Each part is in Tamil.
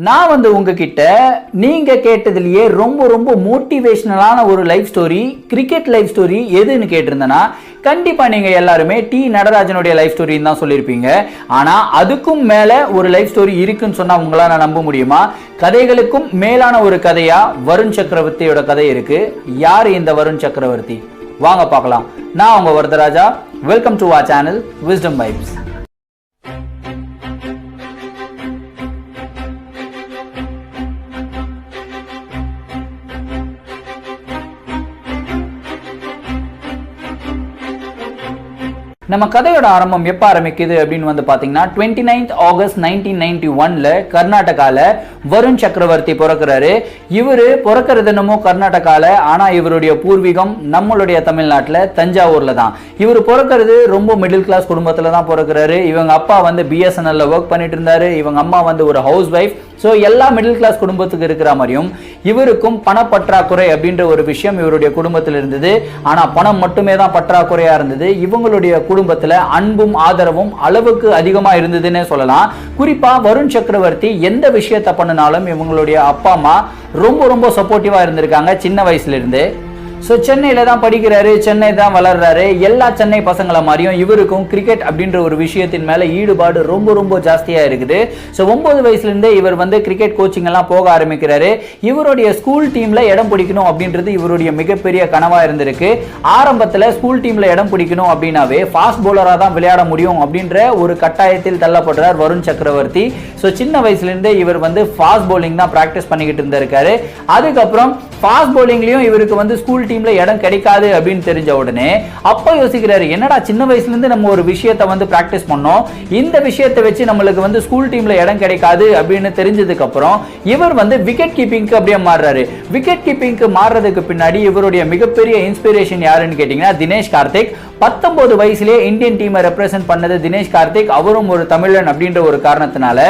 நான் உங்ககிட்ட நீங்க கேட்டதிலேயே ரொம்ப ரொம்ப மோட்டிவேஷனலான ஒரு life story, cricket life story எதுன்னு கேட்டிருந்தேன்னா கண்டிப்பா நீங்க எல்லாருமே டி நடராஜனுடைய லைஃப் ஸ்டோரின்னு தான் சொல்லியிருப்பீங்க. ஆனா அதுக்கும் மேல ஒரு லைஃப் ஸ்டோரி இருக்குன்னு சொன்னா உங்களால நம்ப முடியுமா? கதைகளுக்கும் மேலான ஒரு கதையா வருண் சக்கரவர்த்தியோட கதை இருக்கு. யாரு இந்த வருண் சக்கரவர்த்தி? வாங்க பார்க்கலாம். நான் உங்க Varadaraja. Welcome to our channel Wisdom Vibes. நம்ம கதையோட ஆரம்பம் எப்ப ஆரம்பிக்குது அப்படின்னு பாத்தீங்கன்னா 29th ஆகஸ்ட் 1991ல கர்நாடகால வருண் சக்கரவர்த்தி பிறக்கிறாரு. இவரு பிறக்கிறது என்னமோ கர்நாடகால, ஆனா இவருடைய பூர்வீகம் நம்மளுடைய தமிழ்நாட்டுல தஞ்சாவூர்ல தான். இவர் பிறக்கிறது ரொம்ப மிடில் கிளாஸ் குடும்பத்துல தான் பிறக்கிறாரு. இவங்க அப்பா BSNL ஒர்க் பண்ணிட்டு இருந்தாரு. இவங்க அம்மா ஒரு ஹவுஸ் வைஃப். ஸோ எல்லா மிடில் கிளாஸ் குடும்பத்துக்கு இருக்கிற மாதிரியும் இவருக்கும் பணப்பற்றாக்குறை அப்படின்ற ஒரு விஷயம் இவருடைய குடும்பத்தில் இருந்தது. ஆனா பணம் மட்டுமே தான் பற்றாக்குறையா இருந்தது. இவங்களுடைய குடும்பத்துல அன்பும் ஆதரவும் அளவுக்கு அதிகமா இருந்ததுன்னே சொல்லலாம். குறிப்பா வருண் சக்கரவர்த்தி எந்த விஷயத்தை பண்ணினாலும் இவங்களுடைய அப்பா அம்மா ரொம்ப ரொம்ப சப்போர்ட்டிவா இருந்திருக்காங்க சின்ன வயசுல இருந்து. ஸோ சென்னையில தான் படிக்கிறாரு, சென்னை தான் வளர்றாரு. எல்லா சென்னை பசங்களை மாதிரியும் இவருக்கும் கிரிக்கெட் அப்படின்ற ஒரு விஷயத்தின் மேல ஈடுபாடு ரொம்ப ரொம்ப ஜாஸ்தியா இருக்குது. ஸோ 9 வயசுல இருந்தே இவர் கிரிக்கெட் கோச்சிங் எல்லாம் போக ஆரம்பிக்கிறாரு. இவருடைய ஸ்கூல் டீம்ல இடம் பிடிக்கணும் அப்படின்றது இவருடைய மிகப்பெரிய கனவா இருந்திருக்கு. ஆரம்பத்துல ஸ்கூல் டீம்ல இடம் பிடிக்கணும் அப்படின்னாவே ஃபாஸ்ட் பவுலரா தான் விளையாட முடியும் அப்படின்ற ஒரு கட்டாயத்தில் தள்ளப்படுறார் வருண் சக்கரவர்த்தி. ஸோ சின்ன வயசுல இருந்தே இவர் ஃபாஸ்ட் பவுலிங் தான் பிராக்டிஸ் பண்ணிக்கிட்டு இருந்திருக்காரு. அதுக்கப்புறம் ஃபாஸ்ட் பவுலிங்லயும் இவருக்கு ஸ்கூல் டீம்ல இடம் கிடைக்காது அப்படின்னு தெரிஞ்ச உடனே அப்ப யோசிக்கிறாரு, என்னடா சின்ன வயசுல இருந்து நம்ம ஒரு விஷயத்தை பிராக்டிஸ் பண்ணோம், இந்த விஷயத்தை வச்சு நம்மளுக்கு ஸ்கூல் டீம்ல இடம் கிடைக்காது அப்படின்னு தெரிஞ்சதுக்கு அப்புறம் இவர் விக்கெட் கீப்பிங்க்கு அப்படியே மாறுறாரு. விக்கெட் கீப்பிங்க்கு மாறுறதுக்கு பின்னாடி இவருடைய மிகப்பெரிய இன்ஸ்பிரேஷன் யாருன்னு கேட்டீங்கன்னா தினேஷ் கார்த்திக். 19 வயசுலேயே இந்தியன் டீமை ரெப்ரசென்ட் பண்ணது தினேஷ் கார்த்திக். அவரும் ஒரு தமிழன் அப்படின்ற ஒரு காரணத்தினால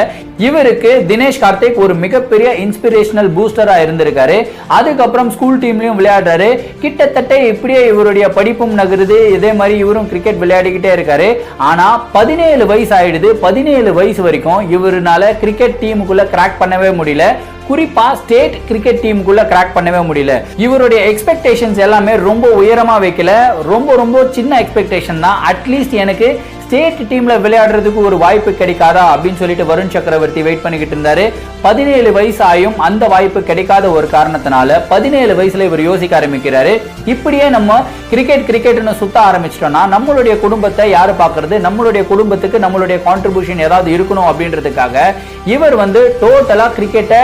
இவருக்கு தினேஷ் கார்த்திக் ஒரு மிகப்பெரிய இன்ஸ்பிரேஷனல் பூஸ்டரா இருந்திருக்காரு. அதுக்கப்புறம் ஸ்கூல் டீம்லயும் விளையாடுறாரு. கிட்டத்தட்ட இப்படியே இவருடைய படிப்பும் நகருது. இதே மாதிரி இவரும் கிரிக்கெட் விளையாடிக்கிட்டே இருக்காரு. ஆனா 17 வயசு ஆயிடுது. 17 வயசு வரைக்கும் இவருனால கிரிக்கெட் டீமுக்குள்ள கிராக் பண்ணவே முடியல. குறிப்பா ஸ்டேட் கிரிக்கெட் டீமுக்குள்ள கிராக் பண்ணவே முடியல. இவருடைய எக்ஸ்பெக்டேஷன்ஸ் எல்லாமே ரொம்ப உயரமா வைக்கல, ரொம்ப ரொம்ப சின்ன எக்ஸ்பெக்டேஷன் தான். அட்லீஸ்ட் எனக்கு ஸ்டேட் டீம்ல விளையாடுறதுக்கு ஒரு வாய்ப்பு கிடைக்காதா அப்படின்னு சொல்லிட்டு வருண் சக்கரவர்த்தி வெயிட் பண்ணிக்கிட்டு இருந்தாரு. 17 வயசு ஆயும் அந்த வாய்ப்பு கிடைக்காத ஒரு காரணத்தினால 17 வயசுல இவர் யோசிக்க ஆரம்பிக்கிறாரு, இப்படியே நம்ம கிரிக்கெட்னு சுத்த ஆரம்பிச்சிட்டோம்னா நம்மளுடைய குடும்பத்தை யாரு பாக்குறது, நம்மளுடைய குடும்பத்துக்கு நம்மளுடைய கான்ட்ரிபியூஷன் ஏதாவது இருக்கணும் அப்படின்றதுக்காக இவர் டோட்டலா கிரிக்கெட்டை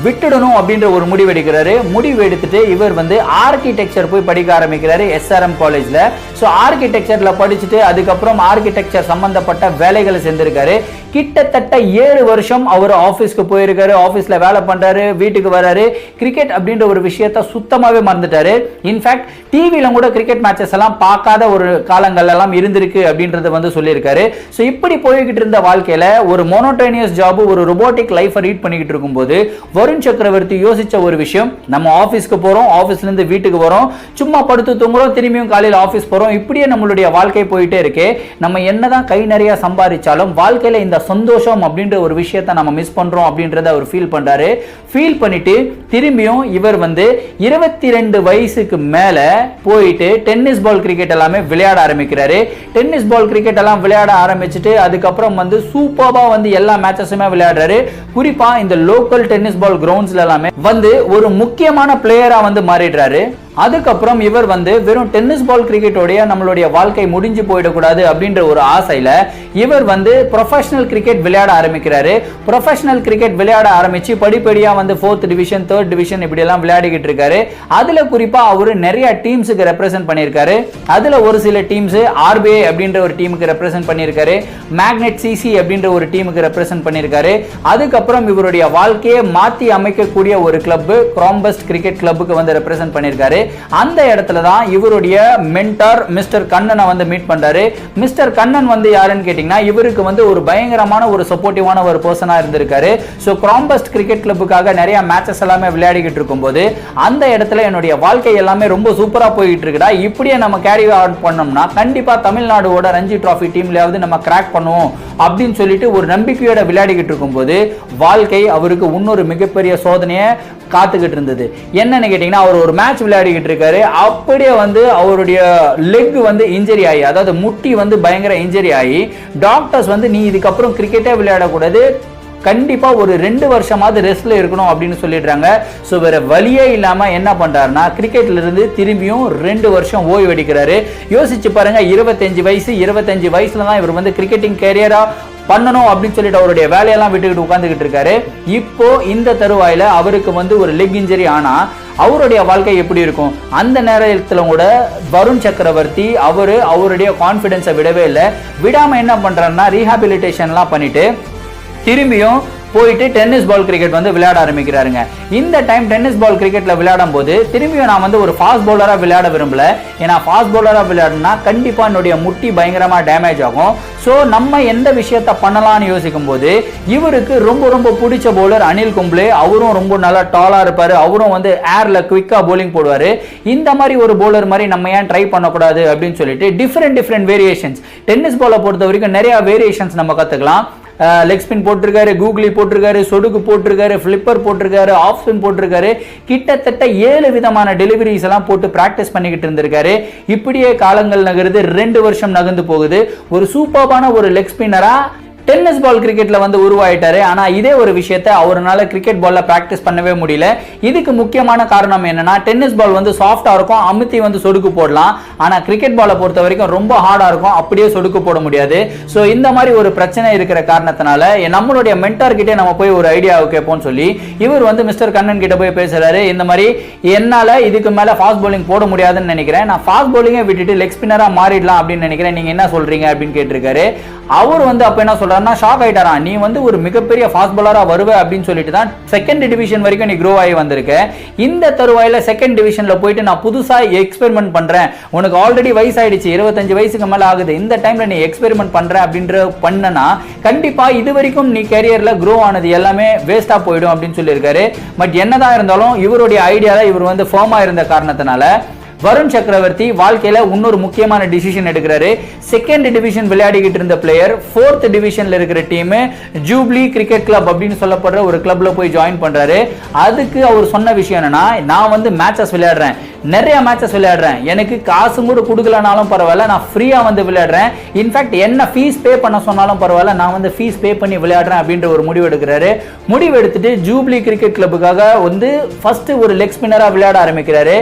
விட்டுடணும் அப்படின்ற ஒரு முடிவு எடுக்கிறாரு. முடிவு எடுத்துட்டு இவர் ஆர்கிடெக்சர் போய் படிக்க ஆரம்பிக்கிறாரு SRM காலேஜ்ல. ஸோ ஆர்கிடெக்சர்ல படிச்சுட்டு அதுக்கப்புறம் ஆர்கிடெக்சர் சம்பந்தப்பட்ட வேலைகளை செஞ்சிருக்காரு. கிட்டத்தட்ட 7 வருஷம் அவர் ஆபீஸ்க்கு போயிருக்காரு, ஆபீஸ்ல வேலை பண்றாரு, வீட்டுக்கு வராரு. கிரிக்கெட் அப்படின்ற ஒரு விஷயத்தை சுத்தமாவே மறந்துட்டாரு. இன்ஃபேக்ட் டிவில கூட கிரிக்கெட் மேட்சஸ் எல்லாம் பார்க்காத ஒரு காலங்கள் எல்லாம் இருந்திருக்கு அப்படின்றது சொல்லியிருக்காரு. ஸோ இப்படி போய்கிட்டு இருந்த வாழ்க்கையில ஒரு மோனோட்டோனியஸ் ஜாப், ஒரு ரோபோட்டிக் லைஃப் ரீட் பண்ணிக்கிட்டு இருக்கும்போது வருண் சக்கரவர்த்தி யோசிச்ச ஒரு விஷயம், நம்ம ஆபீஸ்க்கு போறோம், ஆபீஸ்ல இருந்து வீட்டுக்கு வரோம், சும்மா படுத்து தூங்குறோம், திரும்பியும் காலையில் ஆபீஸ் போறோம், இப்படியே நம்மளுடைய வாழ்க்கை போயிட்டே இருக்கே. நம்ம என்னதான் கை நிறைய சம்பாதிச்சாலும் வாழ்க்கையில இந்த சந்தோஷம் அப்படின்ற ஒரு விஷயத்தை நம்ம மிஸ் பண்றோம் அப்படின்றத அவர் ஃபீல் பண்றாரு. ஃபீல் பண்ணிட்டு திரும்பியும் இவர் 22 வயசுக்கு மேல போயிட்டு டென்னிஸ் பால் கிரிக்கெட் எல்லாமே விளையாட ஆரம்பிக்கிறாரு. டென்னிஸ் பால் கிரிக்கெட் எல்லாம் விளையாட ஆரம்பிச்சுட்டு அதுக்கப்புறம் சூப்பர்பா எல்லா மேட்சஸுமே விளையாடுறாரு. குறிப்பா இந்த லோக்கல் டென்னிஸ் பால் கிரவுண்ட்ஸ்ல எல்லாமே ஒரு முக்கியமான பிளேயரா மாறிடுறாரு. அதுக்கப்புறம் இவர் வெறும் டென்னிஸ் பால் கிரிக்கெட்டோடைய நம்மளுடைய வாழ்க்கை முடிஞ்சு போயிடக்கூடாது அப்படின்ற ஒரு ஆசையில இவர் ப்ரொஃபஷனல் கிரிக்கெட் விளையாட ஆரம்பிக்கிறாரு. ப்ரொஃபஷனல் கிரிக்கெட் விளையாட ஆரம்பிச்சு படிப்படியா 4th டிவிஷன் 3rd டிவிஷன் இப்படி எல்லாம் விளையாடிக்கிட்டு இருக்காரு. அதுல குறிப்பா அவரு நிறைய டீம்ஸுக்கு ரெப்ரசென்ட் பண்ணியிருக்காரு. அதுல ஒரு சில டீம்ஸ் RBI அப்படின்ற ஒரு டீமுக்கு ரெப்ரசென்ட் பண்ணியிருக்காரு, மேக்னெட் CC அப்படின்ற ஒரு டீமுக்கு ரெப்ரசென்ட் பண்ணியிருக்காரு. அதுக்கப்புறம் இவருடைய வாழ்க்கையை மாற்றி அமைக்கக்கூடிய ஒரு கிளப் கிராம்பஸ்ட் கிரிக்கெட் கிளப்புக்கு ரெப்ரசென்ட் பண்ணியிருக்காரு. அந்த இடத்துல தான் இவருடைய மென்டார் மிஸ்டர் கண்ணனை வந்து மீட் பண்றாரு. மிஸ்டர் கண்ணன் வந்து யாருன்னு கேட்டீங்கன்னா இவருக்கு வந்து ஒரு பயங்கரமான ஒரு சப்போர்ட்டிவான ஒரு பர்சனா இருந்திருக்காரு. சோ கிராம்பஸ்ட் கிரிக்கெட் கிளப்புக்காக நிறைய மேட்சஸ் எல்லாமே விளையாடிக்கிட்டு இருக்கும்போது அந்த இடத்துல என்னுடைய வாழ்க்கை எல்லாமே ரொம்ப சூப்பரா போயிட்டு இருக்குடா, இப்படியே நம்ம கேரி ஆன் பண்ணோம்னா கண்டிப்பா தமிழ்நாடோட ரஞ்சி டிராஃபி டீம்லயாவது நம்ம கிராக் பண்ணுவோம் அப்படின்னு சொல்லிட்டு ஒரு நம்பிக்கையோட விளையாடிக்கிட்டு இருக்கும்போது வாழ்க்கை அவருக்கு இன்னொரு மிகப்பெரிய சோதனையை காத்துக்கிட்டு இருந்தது. என்னன்னு கேட்டீங்கன்னா அவர் ஒரு மேட்ச் விளையாடிக்கிட்டு இருக்காரு, அப்படியே வந்து அவருடைய லெக் வந்து இன்ஜரி ஆகி, அதாவது முட்டி வந்து பயங்கர இன்ஜரி ஆகி டாக்டர்ஸ் வந்து நீ இதுக்கப்புறம் கிரிக்கெட்டே விளையாடக்கூடாது, கண்டிப்பா ஒரு 2 வருஷமாவது ரெஸ்ட்ல இருக்கணும் அப்படின்னு சொல்லிடுறாங்க. சோ வேற வழியே இல்லாம என்ன பண்றாருன்னா கிரிக்கெட்ல இருந்து திரும்பியும் 2 வருஷம் ஓய்வு எடுக்கிறாரு. யோசிச்சு பாருங்க, 25 வயசுல தான் இவர் வந்து கிரிக்கெட்டிங் கேரியரா பண்ணணும் அப்படின்னு சொல்லிட்டு அவருடைய வேலையெல்லாம் விட்டுக்கிட்டு உட்கார்ந்துகிட்டு இருக்காரு. இப்போ இந்த தருவாயில அவருக்கு வந்து ஒரு லெக் இன்ஜரி ஆனா அவருடைய வாழ்க்கை எப்படி இருக்கும்? அந்த நேரத்துல கூட வருண் சக்கரவர்த்தி அவருடைய கான்பிடன்ஸை விடவே இல்லை. விடாம என்ன பண்றாருன்னா ரீஹாபிலிட்டேஷன்லாம் பண்ணிட்டு திரும்பியும் போயிட்டு டென்னிஸ் பால் கிரிக்கெட் வந்து விளையாட ஆரம்பிக்கிறாருங்க. இந்த டைம் டென்னிஸ் பால் கிரிக்கெட்ல விளையாடும் போது திரும்பியும் நான் வந்து ஒரு ஃபாஸ்ட் பவுலரா விளையாட விரும்பல. ஏன்னா ஃபாஸ்ட் பவுலரா விளையாடுனா கண்டிப்பா என்னுடைய முட்டி பயங்கரமா டேமேஜ் ஆகும். சோ நம்ம எந்த விஷயத்த பண்ணலாம்னு யோசிக்கும் போது இவருக்கு ரொம்ப ரொம்ப பிடிச்ச பவுலர் அனில் கும்ப்ளே. அவரும் ரொம்ப நல்லா டாலா இருப்பாரு, அவரும் வந்து ஏர்ல குவிக்கா போலிங் போடுவாரு. இந்த மாதிரி ஒரு பவுலர் மாதிரி நம்ம ஏன் ட்ரை பண்ணக்கூடாது அப்படின்னு சொல்லிட்டு டிஃப்ரெண்ட் வேரியேஷன்ஸ், டென்னிஸ் பாலை பொறுத்த வரைக்கும் நிறைய வேரியேஷன்ஸ் நம்ம கத்துக்கலாம். லெக் ஸ்பின் போட்டிருக்காரு, கூகுளி போட்டிருக்காரு, சொடுக்கு போட்டிருக்காரு, ஃபிளிப்பர் போட்டிருக்காரு, ஆஃப் ஸ்பின் போட்டிருக்காரு. கிட்டத்தட்ட 7 விதமான டெலிவரிஸ் எல்லாம் போட்டு பிராக்டிஸ் பண்ணிக்கிட்டு இருந்திருக்காரு. இப்படியே காலங்கள் நகருது, 2 வருஷம் நகர்ந்து போகுது. ஒரு சூப்பரான ஒரு லெக் ஸ்பின்னரா டென்னிஸ் பால் கிரிக்கெட்ல வந்து உருவாயிட்டாரு. ஆனா இதே ஒரு விஷயத்தை அவரால கிரிக்கெட் பால்ல பிராக்டிஸ் பண்ணவே முடியல. இதுக்கு முக்கியமான காரணம் என்னன்னா டென்னிஸ் பால் வந்து சாஃப்டா இருக்கும், அமுத்தி வந்து சொடுக்கு போடலாம். ஆனா கிரிக்கெட் பாலை பொறுத்த வரைக்கும் ரொம்ப ஹார்டா இருக்கும், அப்படியே சொடுக்கு போட முடியாது. சோ இந்த மாதிரி ஒரு பிரச்சனை இருக்கிற காரணத்தினால நம்மளுடைய மென்டார் கிட்டே நம்ம போய் ஒரு ஐடியாவை கேட்போம்னு சொல்லி இவர் வந்து மிஸ்டர் கண்ணன் கிட்ட போய் பேசுறாரு. இந்த மாதிரி என்னால இதுக்கு மேல ஃபாஸ்ட் பவுலிங் போட முடியாதுன்னு நினைக்கிறேன், நான் ஃபாஸ்ட் பவுலிங்கை விட்டுட்டு லெக் ஸ்பின்னரா மாறிடலாம் அப்படின்னு நினைக்கிறேன், நீங்க என்ன சொல்றீங்க அப்படின்னு கேட்டிருக்காரு. அவர் வந்து அப்ப என்ன சொல்றாருன்னா ஷாக் ஆயிட்டாரா, நீ வந்து ஒரு மிகப்பெரிய ஃபாஸ்ட் பவுலரா வருவ அப்படின்னு சொல்லிட்டு தான் செகண்ட் டிவிஷன் வரைக்கும் நீ க்ரோ ஆகி வந்திருக்க. இந்த தருவாயில செகண்ட் டிவிஷன்ல போயிட்டு நான் புதுசா எக்ஸ்பெரிமெண்ட் பண்றேன், உனக்கு ஆல்ரெடி வயசு ஆயிடுச்சு, 25 வயசுக்கு மேல ஆகுது, இந்த டைம்ல நீ எக்ஸ்பெரிமெண்ட் பண்ற அப்படின்ற பண்ணனா கண்டிப்பா இது வரைக்கும் நீ கேரியர்ல க்ரோ ஆனது எல்லாமே வேஸ்டா போயிடும் அப்படின்னு சொல்லியிருக்காரு. பட் என்னதான் இருந்தாலும் இவருடைய ஐடியால இவர் வந்து ஃபார்மா இருந்த காரணத்தினால வருண் சக்கரவர்த்தி வாழ்க்கையில இன்னொரு முக்கியமான டிசிஷன் எடுக்கிறாரு. செகண்ட் டிவிஷன் விளையாடிக்கிட்டு இருந்த பிளேயர் 4th டிவிஷன்ல இருக்கிற டீம் ஜூப்ளி கிரிக்கெட் கிளப் அப்படின்னு சொல்லப்படுற ஒரு கிளப்ல போய் ஜாயின் பண்றாரு. அதுக்கு அவர் சொன்ன விஷயம் என்னன்னா, நான் வந்து மேட்சஸ் விளையாடுறேன், நிறைய மேட்சஸ் விளையாடுறேன், எனக்கு காசு கூட கொடுக்கலனாலும் பரவாயில்ல, நான் ஃப்ரீயா வந்து விளையாடுறேன், இன்ஃபேக்ட் என்ன ஃபீஸ் பே பண்ண சொன்னாலும் பரவாயில்ல, நான் வந்து ஃபீஸ் பே பண்ணி விளையாடுறேன் அப்படின்ற ஒரு முடிவு எடுக்கிறாரு. முடிவு எடுத்துட்டு ஜூப்ளி கிரிக்கெட் கிளப்புக்காக வந்து ஃபர்ஸ்ட் ஒரு லெக் ஸ்பின்னரா விளையாட ஆரம்பிக்கிறாரு.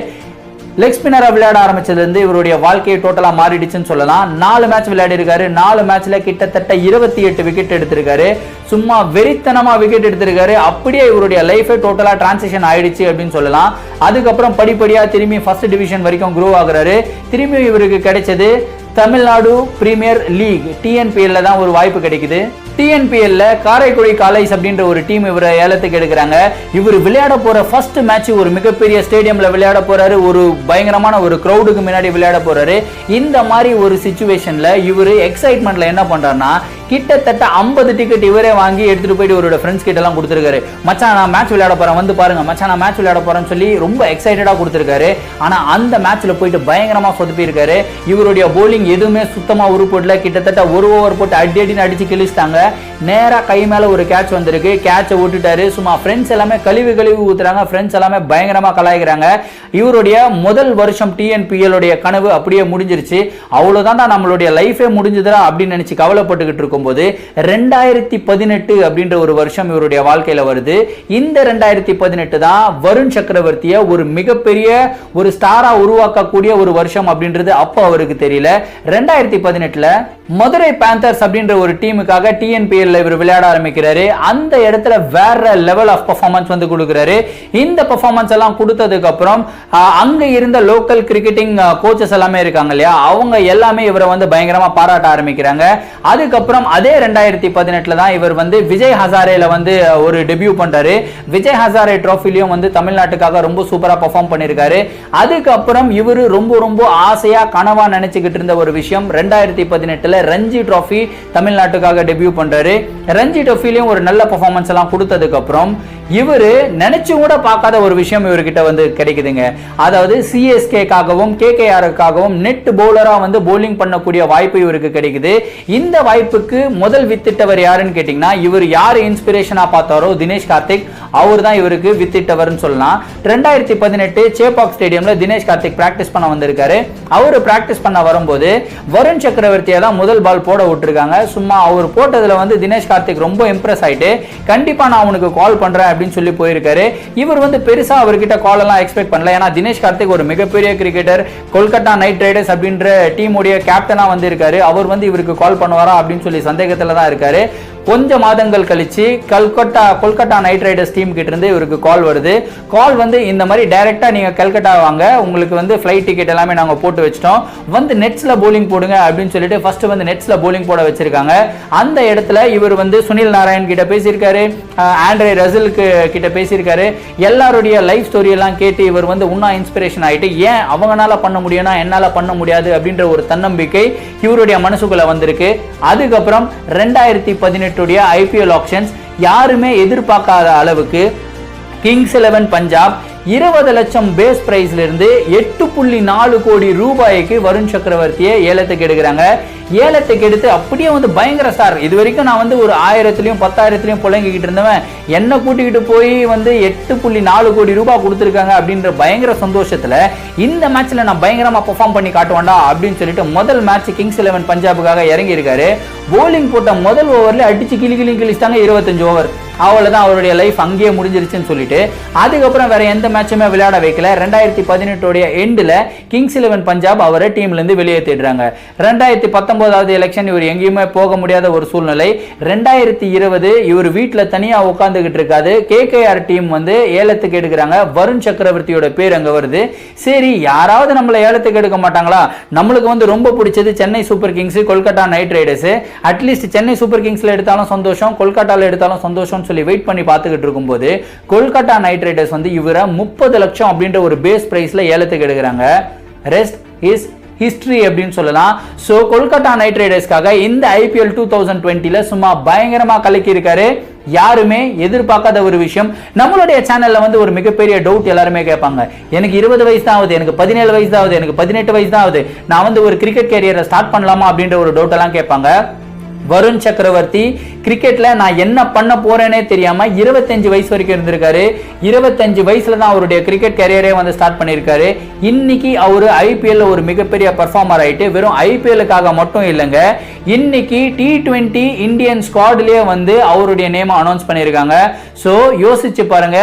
லெக் ஸ்பின்னரா விளையாட ஆரம்பிச்சதுல இருந்து இவருடைய வாழ்க்கையை டோட்டலா மாறிடுச்சுன்னு சொல்லலாம். 4 மேட்ச் விளையாடி இருக்காரு, 4 மேட்ச்ல கிட்டத்தட்ட 28 விக்கெட் எடுத்திருக்காரு. சும்மா வெறித்தனமா விக்கெட் எடுத்திருக்காரு. அப்படியே இவருடைய லைஃபே டோட்டலா டிரான்சிஷன் ஆயிடுச்சு அப்படின்னு சொல்லலாம். அதுக்கப்புறம் படிப்படியா திரும்பி ஃபர்ஸ்ட் டிவிஷன் வரைக்கும் க்ரோ ஆகுறாரு. திரும்பி இவருக்கு கிடைச்சது தமிழ்நாடு பிரீமியர் லீக் டிஎன்பிஎல்ல தான் ஒரு வாய்ப்பு கிடைக்குது. டிஎன்பிஎல்ல காரைக்குடி காலேஜ் அப்படின்ற ஒரு டீம் இவரை ஏலத்துக்கு எடுக்கிறாங்க. இவர் விளையாட போற ஃபர்ஸ்ட் மேட்ச் ஒரு மிகப்பெரிய ஸ்டேடியம்ல விளையாட போறாரு, ஒரு பயங்கரமான ஒரு கிரௌடுக்கு முன்னாடி விளையாட போறாரு. இந்த மாதிரி ஒரு சிச்சுவேஷன்ல இவர் எக்ஸைட்மெண்ட்ல என்ன பண்றாருன்னா கிட்டத்தட்ட 50 டிக்கெட் இவரே வாங்கி எடுத்துட்டு போயிட்டு இவரோட ஃப்ரெண்ட்ஸ் கிட்ட எல்லாம் கொடுத்திருக்காரு. மச்சான் நான் மேட்ச் விளையாட போறேன், வந்து பாருங்க மச்சான் நான் மேட்ச் விளையாட போறேன்னு சொல்லி ரொம்ப எக்ஸைட்டடா கொடுத்திருக்காரு. ஆனா அந்த மேட்ச்ல போயிட்டு பயங்கரமா சொதப்பி இருக்காரு. இவருடைய போலிங் எதுவுமே சுத்தமா உருப்படல. கிட்டத்தட்ட ஒரு ஓவர் போட்டு அடின்னு அடிச்சு கிழிச்சிட்டாங்க. நேரா கை மேல ஒரு கேட்ச் வந்திருக்கு, கேட்சை விட்டுட்டாரு. சும்மா ஃப்ரெண்ட்ஸ் எல்லாமே கழுவி ஊத்துறாங்க, ஃப்ரெண்ட்ஸ் எல்லாமே பயங்கரமா கலாய்க்கிறாங்க. இவருடைய முதல் வருஷம் டிஎன்பிஎல் உடைய கனவு அப்படியே முடிஞ்சிருச்சு. அவ்வளவுதான் நம்மளுடைய லைஃபே முடிஞ்சதா அப்படின்னு நினைச்சு கவலைப்பட்டுக்கிட்டு இருக்கும்போது 2018 அப்படின்ற ஒரு வருஷம் இவருடைய வாழ்க்கையில வருது. இந்த 2018 தான் வருண் சக்கரவர்த்திய ஒரு மிகப்பெரிய ஒரு ஸ்டாரா உருவாக்கக்கூடிய ஒரு வருஷம் அப்படின்றது அப்போ அவருக்கு தெரியல. 2018ல மதுரை பேந்தர்ஸ் அப்படின்ற ஒரு டீமுக்காக டிஎன்பிஎல்ல இவர் விளையாட ஆரம்பிக்கிறாரு. அந்த இடத்துல வேற லெவல் ஆஃப் பெர்ஃபார்மன்ஸ் வந்து கொடுக்கிறாரு. இந்த பெர்ஃபார்மன்ஸ் எல்லாம் கொடுத்ததுக்கு அப்புறம் அங்க இருந்த லோக்கல் கிரிக்கெட்டிங் கோச்சஸ் எல்லாமே இருக்காங்க இல்லையா, அவங்க எல்லாமே இவரை வந்து பயங்கரமா பாராட்ட ஆரம்பிக்கிறாங்க. அதுக்கப்புறம் அதுக்கப்புறம் அதே 2018 தான் இவர் வந்து விஜய் ஹசாரேல வந்து ஒரு டெபியூ பண்றாரு. விஜய் ஹசாரே ட்ரோஃபிலையும் வந்து தமிழ்நாட்டுக்காக ரொம்ப சூப்பரா பெர்ஃபார்ம் பண்ணிருக்காரு. அதுக்கப்புறம் இவர் ரொம்ப ரொம்ப ஆசையா கனவா நினைச்சுக்கிட்டு இருந்த ஒரு விஷயம் 2018 ரஞ்சி ட்ரோஃபி தமிழ்நாட்டுக்காக டெபியூ பண்றாரு. ரஞ்சி ட்ரோஃபிலையும் ஒரு நல்ல பெர்ஃபார்மன்ஸ் எல்லாம் கொடுத்ததுக்கு அப்புறம் இவரு நினைச்சு கூட பார்க்காத ஒரு விஷயம் இவர்கிட்ட வந்து கிடைக்குதுங்க. அதாவது சிஎஸ்கேக்காகவும் கேகேஆருக்காகவும் நெட் பவுலரா வந்து போலிங் பண்ணக்கூடிய வாய்ப்பு இவருக்கு கிடைக்குது. இந்த வாய்ப்புக்கு முதல் வித்திட்டவர் யாருன்னு கேட்டீங்கன்னா, இவர் யாரு இன்ஸ்பிரேஷனா பார்த்தாரோ தினேஷ் கார்த்திக், அவர் தான் இவருக்கு வித்திட்டவர்னு சொல்லலாம். 2018 சேப்பாக் ஸ்டேடியம்ல தினேஷ் கார்த்திக் பிராக்டிஸ் பண்ண வந்திருக்காரு. அவரு பிராக்டிஸ் பண்ண வரும்போது வருண் சக்கரவர்த்தியை தான் முதல் பால் போட விட்டுருக்காங்க. சும்மா அவர் போட்டதுல வந்து தினேஷ் கார்த்திக் ரொம்ப இம்ப்ரெஸ் ஆயிட்டு, கண்டிப்பா நான் உனக்கு கால் பண்றேன் அப்படின்னு சொல்லி போயிருக்காரு. இவர் வந்து பெருசா அவர்கிட்ட கால் எல்லாம் எக்ஸ்பெக்ட் பண்ணல. ஏன்னா தினேஷ் கார்த்திக் ஒரு மிகப்பெரிய கிரிக்கெட்டர், கொல்கத்தா நைட் ரைடர்ஸ் அப்படின்ற டீமுடைய கேப்டனா வந்து இருக்காரு. அவர் வந்து இவருக்கு கால் பண்ணுவாரா அப்படின்னு சொல்லி சந்தேகத்துல தான் இருக்காரு. கொஞ்ச மாதங்கள் கழிச்சு கொல்கத்தா நைட் ரைடர்ஸ் டீம் கிட்ட இருந்து இவருக்கு கால் வருது. கால் வந்து இந்த மாதிரி டைரக்டா நீங்க கல்கட்டா வாங்க, உங்களுக்கு வந்து ஃபிளைட் டிக்கெட் எல்லாமே நாங்க போட்டு வச்சிட்டோம், வந்து நெட்ஸ்ல போலிங் போடுங்க அப்படின்னு சொல்லிட்டு ஃபர்ஸ்ட் வந்து நெட்ஸ்ல போலிங் போட வச்சிருக்காங்க. அந்த இடத்துல இவர் வந்து சுனில் நாராயண் கிட்ட பேசியிருக்காரு, ஆண்ட்ரே ரசலுக்கு கிட்ட பேசியிருக்காரு. எல்லாருடைய லைஃப் ஸ்டோரி எல்லாம் கேட்டு இவர் வந்து இன்னும் இன்ஸ்பிரேஷன் ஆயிட்டு, ஏன் அவங்களால பண்ண முடியும்னா என்னால பண்ண முடியாது அப்படின்ற ஒரு தன்னம்பிக்கை இவருடைய மனசுக்குள்ள வந்திருக்கு. அதுக்கப்புறம் 2018 IPL ஆக்ஷன்ஸ் யாருமே எதிர்பார்க்காத அளவுக்கு கிங்ஸ் 11 பஞ்சாப் 20 லட்சம் பேஸ் பிரைஸ்ல இருந்து 8.4 கோடி ரூபாய்க்கு வருண் சக்கரவர்த்தியை ஏலத்துக்கு எடுக்கிறாங்க. ஏலத்துக்கு எடுத்து அப்படியே வந்து பயங்கர ஸ்டார். இது வரைக்கும் நான் வந்து ஒரு 1000லையும் 10,000லையும் புழங்கிக்கிட்டு இருந்தவன் என்ன கூட்டிக்கிட்டு போய் வந்து 8.4 கோடி ரூபாய் கொடுத்துருக்காங்க அப்படின்ற பயங்கர சந்தோஷத்துல இந்த மேட்ச்ல நான் பயங்கரமா பெர்ஃபார்ம் பண்ணி காட்டுவேன்டா அப்படின்னு சொல்லிட்டு முதல் மேட்ச் கிங்ஸ் 11 பஞ்சாபுக்காக இறங்கி இருக்காரு. போலிங் போட்ட முதல் ஓவர்ல அடிச்சு கிழிச்சிட்டாங்க 25 ஓவர். அவ்வளவுதான், அவருடைய லைஃப் அங்கேயே முடிஞ்சிருச்சுன்னு சொல்லிட்டு அதுக்கப்புறம் வேற எந்த மேட்சுமே விளையாட வைக்கல. 2018 எண்ட்ல கிங்ஸ் 11 பஞ்சாப் அவரை டீம்ல இருந்து வெளியேற்றிடுறாங்க. 2019 எலெக்ஷன் இவர் எங்கேயுமே போக முடியாத ஒரு சூழ்நிலை. 2020 இவர் வீட்டுல தனியா உட்கார்ந்துகிட்டு இருக்காது. KKR டீம் வந்து ஏலத்துக்கு எடுக்கிறாங்க. வருண் சக்கரவர்த்தியோட பேர் அங்க வருது. சரி, யாராவது நம்மள ஏலத்துக்கு எடுக்க மாட்டாங்களா? நம்மளுக்கு வந்து ரொம்ப பிடிச்சது Chennai super kings, Kolkata knight riders. At least Chennai super கிங்ஸ்ல எடுத்தாலும் சந்தோஷம், கொல்கத்தால எடுத்தாலும் சந்தோஷம் சொல்லி வெயிட் பண்ணி பார்த்துக்கிட்டு இருக்கும்போது கொல்கத்தா நைட் ரைடர்ஸ் வந்து இவரை 30 லட்சம் அப்படின்ற ஒரு பேஸ் பிரைஸ்ல ஏலத்துக்கு எடுக்கிறாங்க. ரெஸ்ட் இஸ் ஹிஸ்டரி அப்படின்னு சொல்லலாம். சோ கொல்கத்தா நைட் ரைடர்ஸ்க்காக இந்த IPL 2020ல சும்மா பயங்கரமா கலக்கி இருக்காரு. யாருமே எதிர்பார்க்காத ஒரு விஷயம். நம்மளுடைய சேனல்ல வந்து ஒரு மிகப்பெரிய டவுட் எல்லாருமே கேட்பாங்க, எனக்கு 20 வயசு தான் ஆகுது, எனக்கு 17 வயசு தான் ஆகுது, எனக்கு 18 வயசு தான் ஆகுது, நான் வந்து ஒரு கிரிக்கெட் கேரியரை ஸ்டார்ட் பண்ணலாமா அப்படின்ற ஒரு டவுட் எல்லாம் கேட்பாங்க. வருண் சக்கரவர்த்தி கிரிக்கெட்ல நான் என்ன பண்ண போறேனே தெரியாம 25 வயசு வரைக்கும் இருந்திருக்காரு. 25 வயசுல தான் அவருடைய கிரிக்கெட் கேரியரே வந்து ஸ்டார்ட் பண்ணிருக்காரு. இன்னைக்கு அவரு IPL ஒரு மிகப்பெரிய பெர்ஃபார்மர் ஆயிட்டு வெறும் IPL-க்காக மட்டும் இல்லைங்க, இன்னைக்கு T20 இந்தியன் ஸ்குவாட்லயே வந்து அவருடைய நேம் அனௌன்ஸ் பண்ணிருக்காங்க. சோ யோசிச்சு பாருங்க,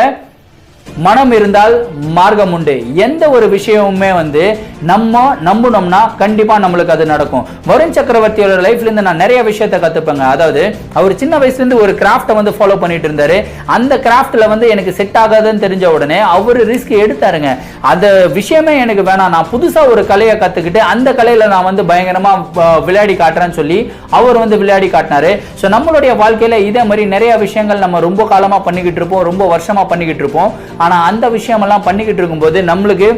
மனம் இருந்தால் மார்க்கம் உண்டு. எந்த ஒரு விஷயமுமே வந்து நம்ம நம்பணும்னா கண்டிப்பா நம்மளுக்கு அது நடக்கும். வருண் சக்கரவர்த்தியோட லைஃப்ல இருந்து நான் நிறைய விஷயத்தை கத்துப்பேங்க. அதாவது அவர் சின்ன வயசுல இருந்து ஒரு கிராஃப்டை வந்து ஃபாலோ பண்ணிட்டு இருந்தாரு. அந்த கிராஃப்ட்ல வந்து எனக்கு செட் ஆகாதுன்னு தெரிஞ்ச உடனே அவர் ரிஸ்க் எடுத்தாருங்க. அந்த விஷயமே எனக்கு வேணாம், நான் புதுசா ஒரு கலையை கத்துக்கிட்டு அந்த கலையில நான் வந்து பயங்கரமா விளையாடி காட்டுறேன்னு சொல்லி அவர் வந்து விளையாடி காட்டினாரு. ஸோ நம்மளுடைய வாழ்க்கையில இதே மாதிரி நிறைய விஷயங்கள் நம்ம ரொம்ப காலமா பண்ணிக்கிட்டு இருப்போம், ரொம்ப வருஷமா பண்ணிக்கிட்டு இருப்போம். ஆனா அந்த விஷயமெல்லாம் பண்ணிக்கிட்டு இருக்கும்போது நம்மளுக்கு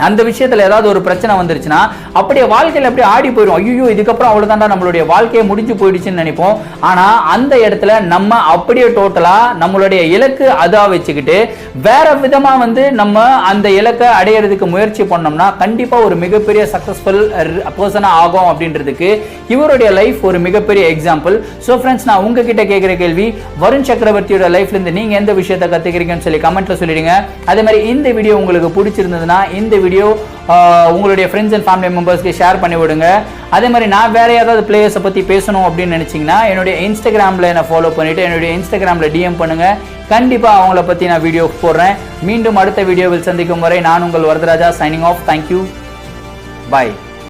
அந்த விஷயத்துல ஏதாவது ஒரு பிரச்சனை வந்துருச்சுன்னா அப்படியே வாழ்க்கையில அப்படியே ஆடி போயிடும். ஐயோ, இதுக்கப்புறம் அவ்வளவுதான்டா நம்மளுடைய வாழ்க்கையை முடிஞ்சு போயிடுச்சுன்னு நினைப்போம். ஆனா அந்த இடத்துல நம்ம அப்படியே டோட்டலா நம்மளுடைய இலக்கு அதா வச்சுக்கிட்டு வேற விதமா வந்து நம்ம அந்த இலக்கை அடையிறதுக்கு முயற்சி பண்ணோம்னா கண்டிப்பா ஒரு மிகப்பெரிய சக்சஸ்ஃபுல் பர்சனா ஆகும் அப்படின்றதுக்கு இவருடைய லைஃப் ஒரு மிகப்பெரிய எக்ஸாம்பிள். ஸோ ஃப்ரெண்ட்ஸ், நான் உங்ககிட்ட கேட்கிற கேள்வி, வருண் சக்கரவர்த்தியோட லைஃப்ல இருந்து நீங்க எந்த விஷயத்தை கத்துக்கிறீங்கன்னு சொல்லி கமெண்ட்ல சொல்லிடுங்க. அதே மாதிரி இந்த வீடியோ உங்களுக்கு பிடிச்சிருந்ததுன்னா இந்த வீடியோ உங்களுடைய ஃப்ரெண்ட்ஸ் அண்ட் ஃபேமிலி மெம்பர்ஸ்க்கு ஷேர் பண்ணி விடுங்க. அதே மாதிரி நான் வேற ஏதாவது பிளேயர்ஸை பத்தி பேசணும் அப்படின்னு நினைச்சீங்கன்னா என்னுடைய இன்ஸ்டாகிராம்ல என்ன ஃபாலோ பண்ணிட்டு என்னுடைய இன்ஸ்டாகிராம்ல DM பண்ணுங்க. கண்டிப்பா அவங்கள பத்தி நான் வீடியோ போடுறேன். மீண்டும் அடுத்த வீடியோவில் சந்திக்கும் வரை நான் உங்கள் Varadaraja, signing off. Thank you, by.